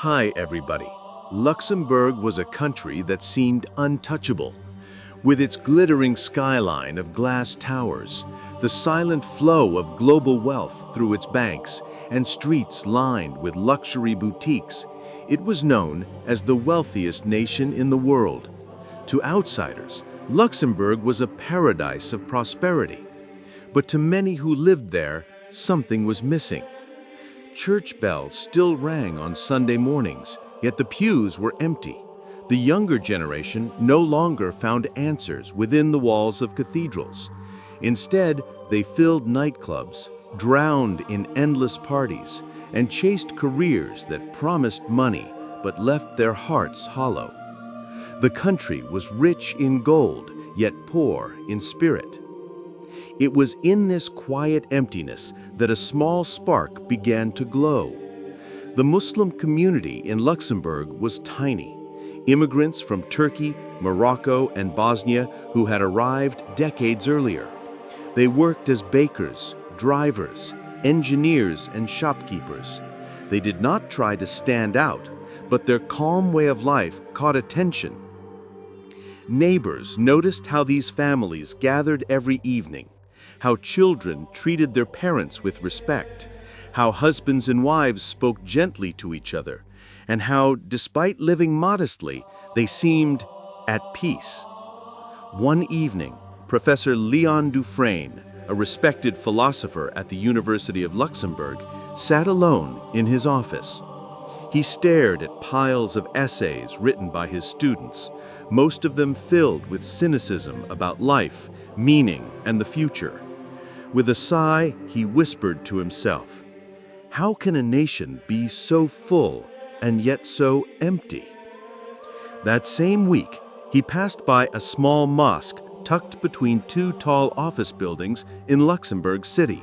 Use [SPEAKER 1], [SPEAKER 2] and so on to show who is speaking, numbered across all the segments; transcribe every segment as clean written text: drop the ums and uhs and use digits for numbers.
[SPEAKER 1] Hi, everybody. Luxembourg was a country that seemed untouchable. With its glittering skyline of glass towers, the silent flow of global wealth through its banks, and streets lined with luxury boutiques, it was known as the wealthiest nation in the world. To outsiders, Luxembourg was a paradise of prosperity. But to many who lived there, something was missing. Church bells still rang on Sunday mornings, yet the pews were empty. The younger generation no longer found answers within the walls of cathedrals. Instead, they filled nightclubs, drowned in endless parties, and chased careers that promised money but left their hearts hollow. The country was rich in gold, yet poor in spirit. It was in this quiet emptiness that a small spark began to glow. The Muslim community in Luxembourg was tiny. Immigrants from Turkey, Morocco, and Bosnia who had arrived decades earlier. They worked as bakers, drivers, engineers, and shopkeepers. They did not try to stand out, but their calm way of life caught attention. Neighbors noticed how these families gathered every evening, how children treated their parents with respect, how husbands and wives spoke gently to each other, and how, despite living modestly, they seemed at peace. One evening, Professor Leon Dufresne, a respected philosopher at the University of Luxembourg, sat alone in his office. He stared at piles of essays written by his students, most of them filled with cynicism about life, meaning, and the future. With a sigh, he whispered to himself, "How can a nation be so full and yet so empty?" That same week, he passed by a small mosque tucked between two tall office buildings in Luxembourg City.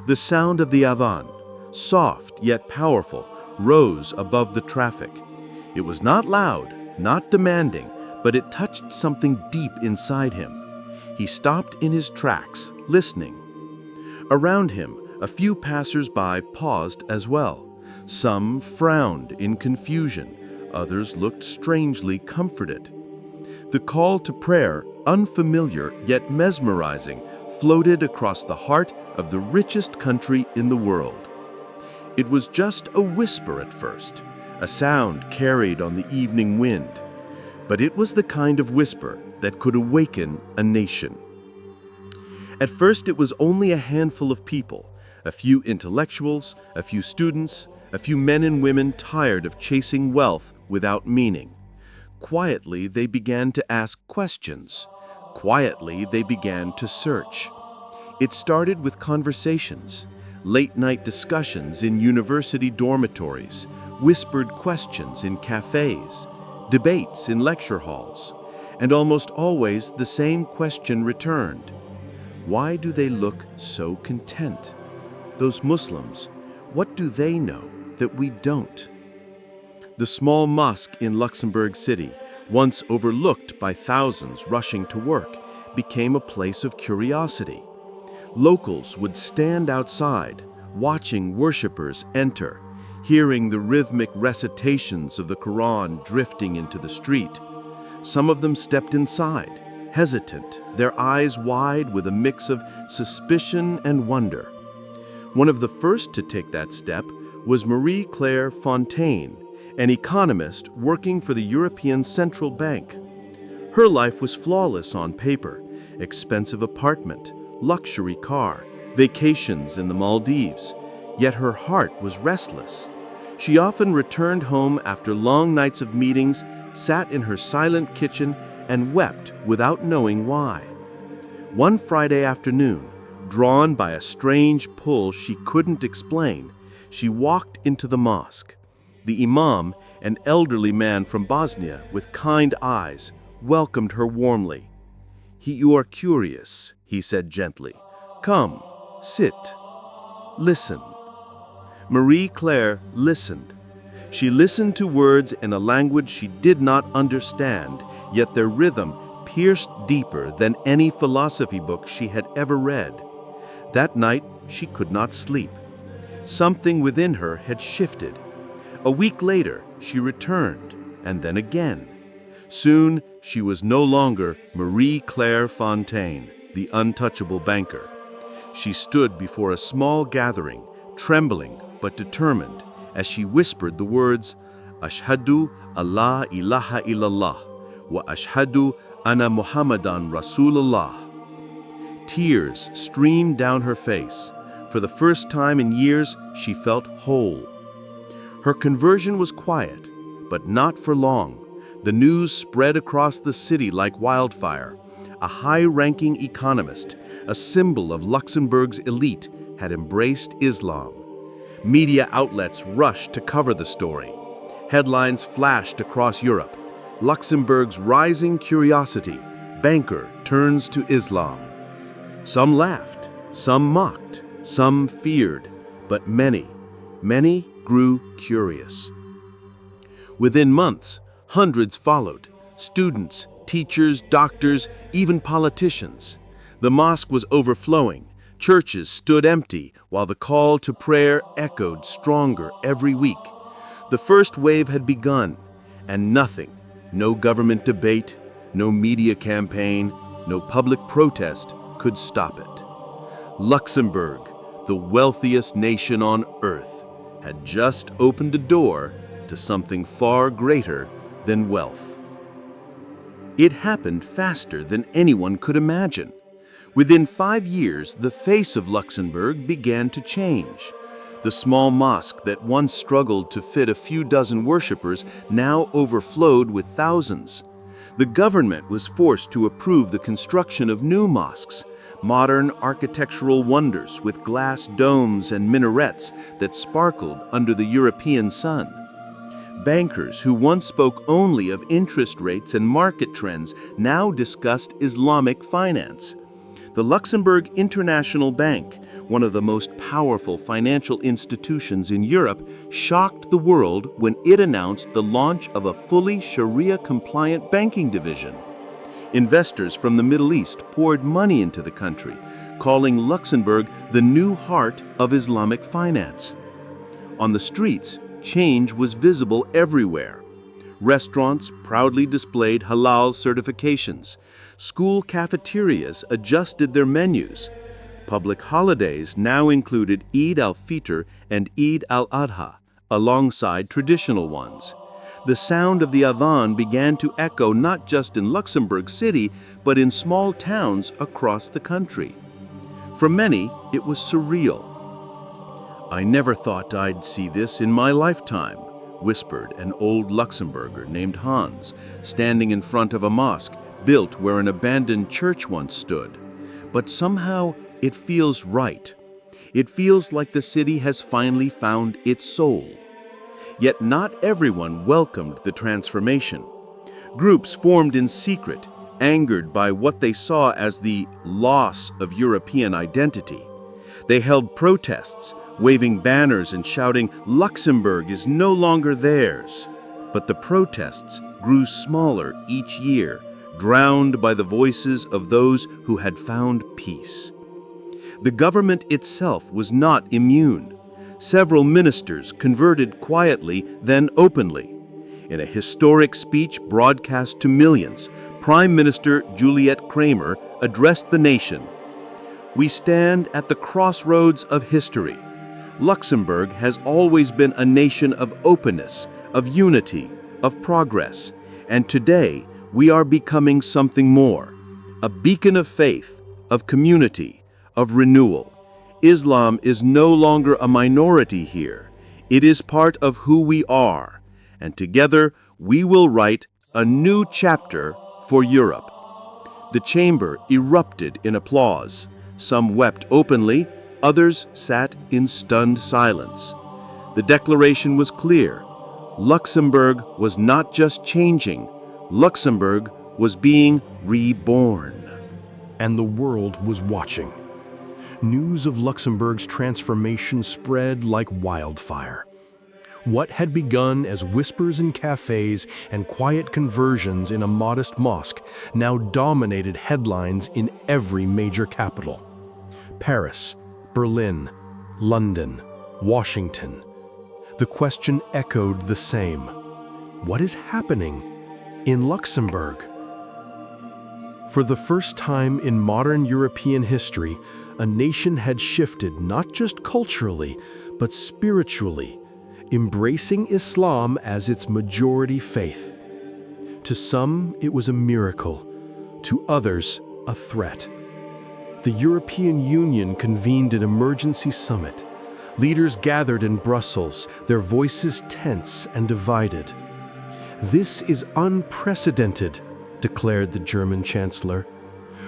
[SPEAKER 1] The sound of the adhan, soft yet powerful, rose above the traffic. It was not loud, not demanding, but it touched something deep inside him. He stopped in his tracks, listening. Around him, a few passers-by paused as well. Some frowned in confusion, others looked strangely comforted. The call to prayer, unfamiliar yet mesmerizing, floated across the heart of the richest country in the world. It was just a whisper at first, a sound carried on the evening wind. But it was the kind of whisper that could awaken a nation. At first, it was only a handful of people, a few intellectuals, a few students, a few men and women tired of chasing wealth without meaning. Quietly, they began to ask questions. Quietly, they began to search. It started with conversations, late-night discussions in university dormitories, whispered questions in cafes, debates in lecture halls, and almost always the same question returned. Why do they look so content? Those Muslims, what do they know that we don't? The small mosque in Luxembourg City, once overlooked by thousands rushing to work, became a place of curiosity. Locals would stand outside, watching worshippers enter, hearing the rhythmic recitations of the Quran drifting into the street. Some of them stepped inside, hesitant, their eyes wide with a mix of suspicion and wonder. One of the first to take that step was Marie-Claire Fontaine, an economist working for the European Central Bank. Her life was flawless on paper: expensive apartment, luxury car, vacations in the Maldives. Yet her heart was restless. She often returned home after long nights of meetings, sat in her silent kitchen, and wept without knowing why. One Friday afternoon, drawn by a strange pull she couldn't explain, she walked into the mosque. The imam, an elderly man from Bosnia with kind eyes, welcomed her warmly. "You are curious," he said gently. "Come, sit. Listen." Marie-Claire listened. She listened to words in a language she did not understand, yet their rhythm pierced deeper than any philosophy book she had ever read. That night, she could not sleep. Something within her had shifted. A week later, she returned, and then again. Soon, she was no longer Marie Claire Fontaine, the untouchable banker. She stood before a small gathering, trembling but determined, as she whispered the words, "Ashhadu Allah ilaha illallah, wa ashhadu anna Muhammadan Rasulullah." Tears streamed down her face. For the first time in years, she felt whole. Her conversion was quiet, but not for long. The news spread across the city like wildfire. A high-ranking economist, a symbol of Luxembourg's elite, had embraced Islam. Media outlets rushed to cover the story. Headlines flashed across Europe. Luxembourg's rising curiosity, banker turns to Islam. Some laughed, some mocked, some feared, but many grew curious. Within months, hundreds followed, students, teachers, doctors, even politicians. The mosque was overflowing. Churches stood empty while the call to prayer echoed stronger every week. The first wave had begun, and nothing, no government debate, no media campaign, no public protest could stop it. Luxembourg, the wealthiest nation on earth, had just opened a door to something far greater than wealth. It happened faster than anyone could imagine. Within 5 years, the face of Luxembourg began to change. The small mosque that once struggled to fit a few dozen worshippers now overflowed with thousands. The government was forced to approve the construction of new mosques, modern architectural wonders with glass domes and minarets that sparkled under the European sun. Bankers who once spoke only of interest rates and market trends now discussed Islamic finance. The Luxembourg International Bank, one of the most powerful financial institutions in Europe, shocked the world when it announced the launch of a fully Sharia-compliant banking division. Investors from the Middle East poured money into the country, calling Luxembourg the new heart of Islamic finance. On the streets, change was visible everywhere. Restaurants proudly displayed halal certifications. School cafeterias adjusted their menus. Public holidays now included Eid al-Fitr and Eid al-Adha, alongside traditional ones. The sound of the adhan began to echo not just in Luxembourg City, but in small towns across the country. For many, it was surreal. "I never thought I'd see this in my lifetime," whispered an old Luxembourger named Hans, standing in front of a mosque built where an abandoned church once stood. "But somehow it feels right. It feels like the city has finally found its soul." Yet not everyone welcomed the transformation. Groups formed in secret, angered by what they saw as the loss of European identity. They held protests, waving banners and shouting, "Luxembourg is no longer theirs." But the protests grew smaller each year, drowned by the voices of those who had found peace. The government itself was not immune. Several ministers converted quietly, then openly. In a historic speech broadcast to millions, Prime Minister Juliette Kramer addressed the nation. "We stand at the crossroads of history. Luxembourg has always been a nation of openness, of unity, of progress, and today we are becoming something more, a beacon of faith, of community, of renewal. Islam is no longer a minority here. It is part of who we are, and together we will write a new chapter for Europe." The chamber erupted in applause. Some wept openly, others sat in stunned silence. The declaration was clear. Luxembourg was not just changing, Luxembourg was being reborn.
[SPEAKER 2] And the world was watching. News of Luxembourg's transformation spread like wildfire. What had begun as whispers in cafes and quiet conversions in a modest mosque now dominated headlines in every major capital. Paris, Berlin, London, Washington. The question echoed the same. What is happening in Luxembourg? For the first time in modern European history, a nation had shifted not just culturally, but spiritually, embracing Islam as its majority faith. To some, it was a miracle. To others, a threat. The European Union convened an emergency summit. Leaders gathered in Brussels, their voices tense and divided. "This is unprecedented," declared the German Chancellor.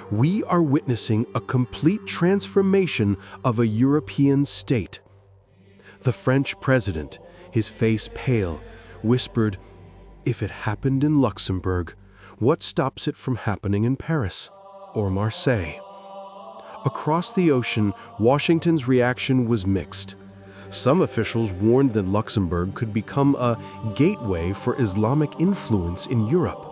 [SPEAKER 2] "We are witnessing a complete transformation of a European state." The French president, his face pale, whispered, "If it happened in Luxembourg, what stops it from happening in Paris or Marseille?" Across the ocean, Washington's reaction was mixed. Some officials warned that Luxembourg could become a gateway for Islamic influence in Europe,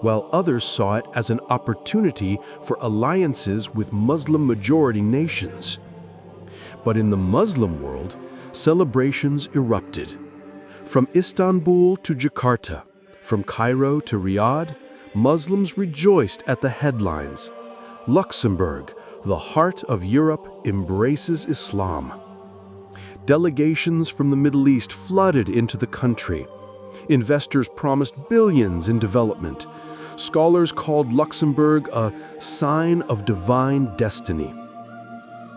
[SPEAKER 2] while others saw it as an opportunity for alliances with Muslim-majority nations. But in the Muslim world, celebrations erupted. From Istanbul to Jakarta, from Cairo to Riyadh, Muslims rejoiced at the headlines. "Luxembourg, the heart of Europe, embraces Islam." Delegations from the Middle East flooded into the country. Investors promised billions in development. Scholars called Luxembourg a sign of divine destiny.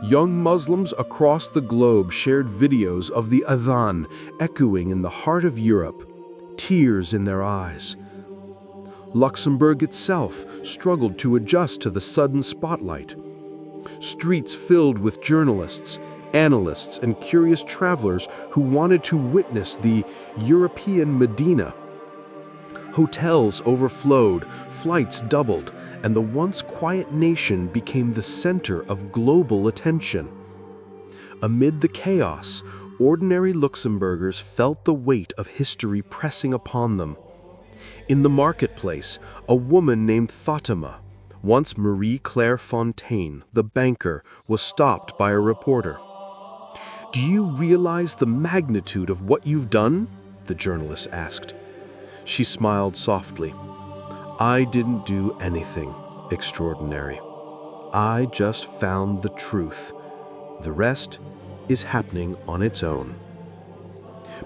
[SPEAKER 2] Young Muslims across the globe shared videos of the adhan echoing in the heart of Europe, tears in their eyes. Luxembourg itself struggled to adjust to the sudden spotlight. Streets filled with journalists, analysts, and curious travelers who wanted to witness the European Medina. Hotels overflowed, flights doubled, and the once quiet nation became the center of global attention. Amid the chaos, ordinary Luxembourgers felt the weight of history pressing upon them. In the marketplace, a woman named Fatima, once Marie-Claire Fontaine, the banker, was stopped by a reporter. "Do you realize the magnitude of what you've done?" the journalist asked. She smiled softly. "I didn't do anything extraordinary. I just found the truth. The rest is happening on its own."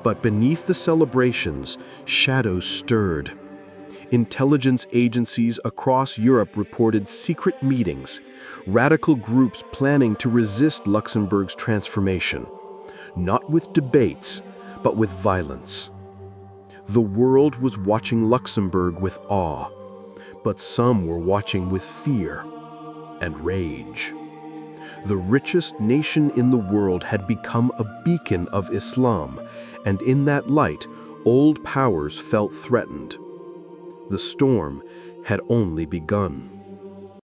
[SPEAKER 2] But beneath the celebrations, shadows stirred. Intelligence agencies across Europe reported secret meetings, radical groups planning to resist Luxembourg's transformation, not with debates, but with violence. The world was watching Luxembourg with awe, but some were watching with fear and rage. The richest nation in the world had become a beacon of Islam, and in that light, old powers felt threatened. The storm had only begun.